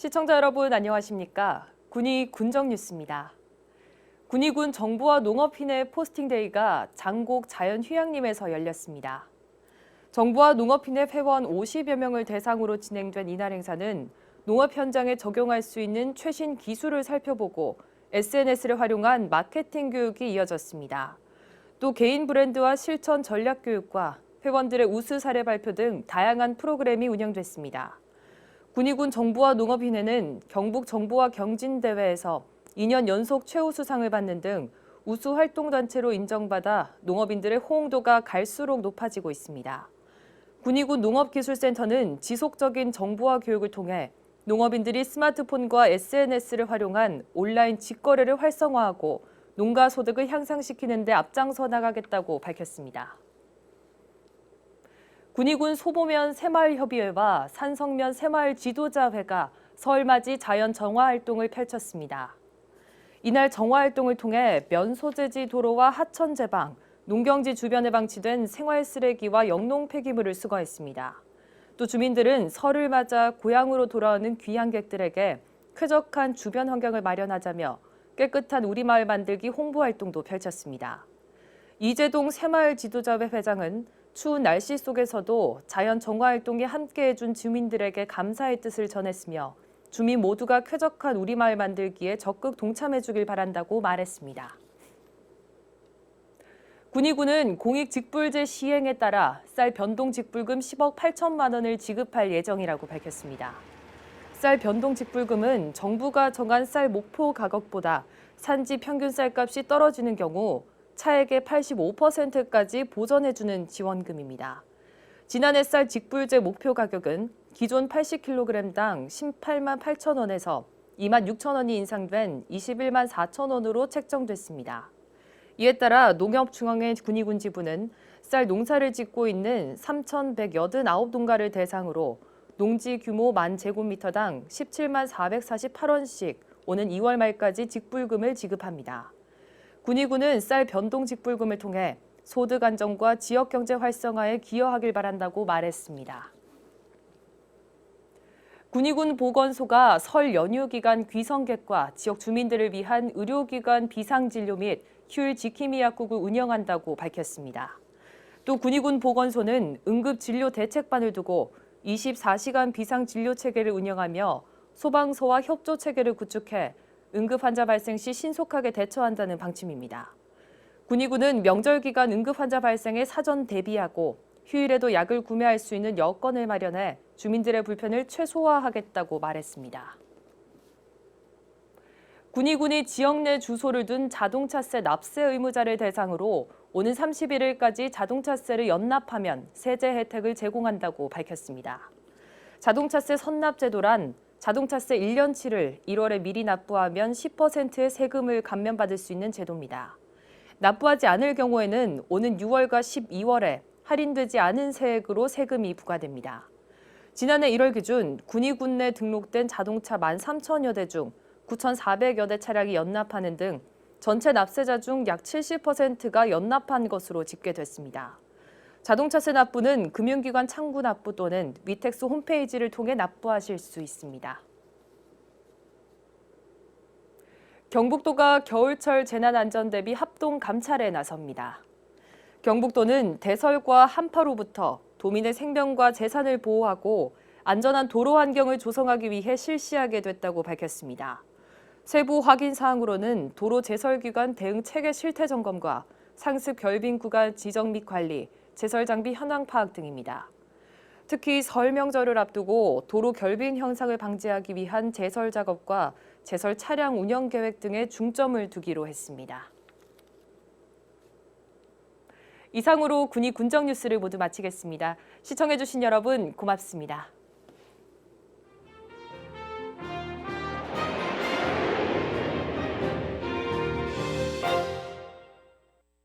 시청자 여러분 안녕하십니까? 군이 군정 뉴스입니다. 군이군 정부와 농업인의 포스팅데이가 장곡 자연휴양림에서 열렸습니다. 정부와 농업인의 회원 50여 명을 대상으로 진행된 이날 행사는 농업 현장에 적용할 수 있는 최신 기술을 살펴보고 SNS를 활용한 마케팅 교육이 이어졌습니다. 또 개인 브랜드와 실천 전략 교육과 회원들의 우수 사례 발표 등 다양한 프로그램이 운영됐습니다. 군이군 정부와 농업인회는 경북 정부와 경진대회에서 2년 연속 최우수상을 받는 등 우수 활동단체로 인정받아 농업인들의 호응도가 갈수록 높아지고 있습니다. 군이군 농업기술센터는 지속적인 정보화 교육을 통해 농업인들이 스마트폰과 SNS를 활용한 온라인 직거래를 활성화하고 농가 소득을 향상시키는 데 앞장서 나가겠다고 밝혔습니다. 군이군 소보면 새마을협의회와 산성면 새마을 지도자회가 설맞이 자연 정화 활동을 펼쳤습니다. 이날 정화 활동을 통해 면 소재지 도로와 하천 제방, 농경지 주변에 방치된 생활 쓰레기와 영농 폐기물을 수거했습니다. 또 주민들은 설을 맞아 고향으로 돌아오는 귀향객들에게 쾌적한 주변 환경을 마련하자며 깨끗한 우리마을 만들기 홍보 활동도 펼쳤습니다. 이재동 새마을 지도자회 회장은 추운 날씨 속에서도 자연 정화 활동에 함께해준 주민들에게 감사의 뜻을 전했으며 주민 모두가 쾌적한 우리마을 만들기에 적극 동참해주길 바란다고 말했습니다. 군이군은 공익직불제 시행에 따라 쌀 변동직불금 10억 8천만 원을 지급할 예정이라고 밝혔습니다. 쌀 변동직불금은 정부가 정한 쌀 목표 가격보다 산지 평균 쌀값이 떨어지는 경우 차액의 85%까지 보전해주는 지원금입니다. 지난해 쌀 직불제 목표 가격은 기존 80kg당 18만 8천 원에서 2만 6천 원이 인상된 21만 4천 원으로 책정됐습니다. 이에 따라 농협중앙회 군이군 지부는 쌀 농사를 짓고 있는 3,189농가를 대상으로 농지 규모 10,000제곱미터당 17만 448원씩 오는 2월 말까지 직불금을 지급합니다. 군이군은 쌀 변동 직불금을 통해 소득 안정과 지역 경제 활성화에 기여하길 바란다고 말했습니다. 군이군 보건소가 설 연휴 기간 귀성객과 지역 주민들을 위한 의료기관 비상진료 및 휴일 지킴이 약국을 운영한다고 밝혔습니다. 또 군이군 보건소는 응급진료 대책반을 두고 24시간 비상진료 체계를 운영하며 소방서와 협조 체계를 구축해 응급 환자 발생 시 신속하게 대처한다는 방침입니다. 군이군은 명절 기간 응급 환자 발생에 사전 대비하고 휴일에도 약을 구매할 수 있는 여건을 마련해 주민들의 불편을 최소화하겠다고 말했습니다. 군이군이 지역 내 주소를 둔 자동차세 납세 의무자를 대상으로 오는 31일까지 자동차세를 연납하면 세제 혜택을 제공한다고 밝혔습니다. 자동차세 선납제도란 자동차세 1년치를 1월에 미리 납부하면 10%의 세금을 감면받을 수 있는 제도입니다. 납부하지 않을 경우에는 오는 6월과 12월에 할인되지 않은 세액으로 세금이 부과됩니다. 지난해 1월 기준 군이군 내 등록된 자동차 13,000여 대 중 9,400여 대 차량이 연납하는 등 전체 납세자 중 약 70%가 연납한 것으로 집계됐습니다. 자동차세 납부는 금융기관 창구 납부 또는 위텍스 홈페이지를 통해 납부하실 수 있습니다. 경북도가 겨울철 재난안전 대비 합동 감찰에 나섭니다. 경북도는 대설과 한파로부터 도민의 생명과 재산을 보호하고 안전한 도로 환경을 조성하기 위해 실시하게 됐다고 밝혔습니다. 세부 확인 사항으로는 도로 제설기관 대응 체계 실태 점검과 상습 결빙 구간 지정 및 관리, 제설 장비 현황 파악 등입니다. 특히 설 명절을 앞두고 도로 결빙 현상을 방지하기 위한 제설 작업과 제설 차량 운영 계획 등에 중점을 두기로 했습니다. 이상으로 군이 군정 뉴스를 모두 마치겠습니다. 시청해주신 여러분 고맙습니다.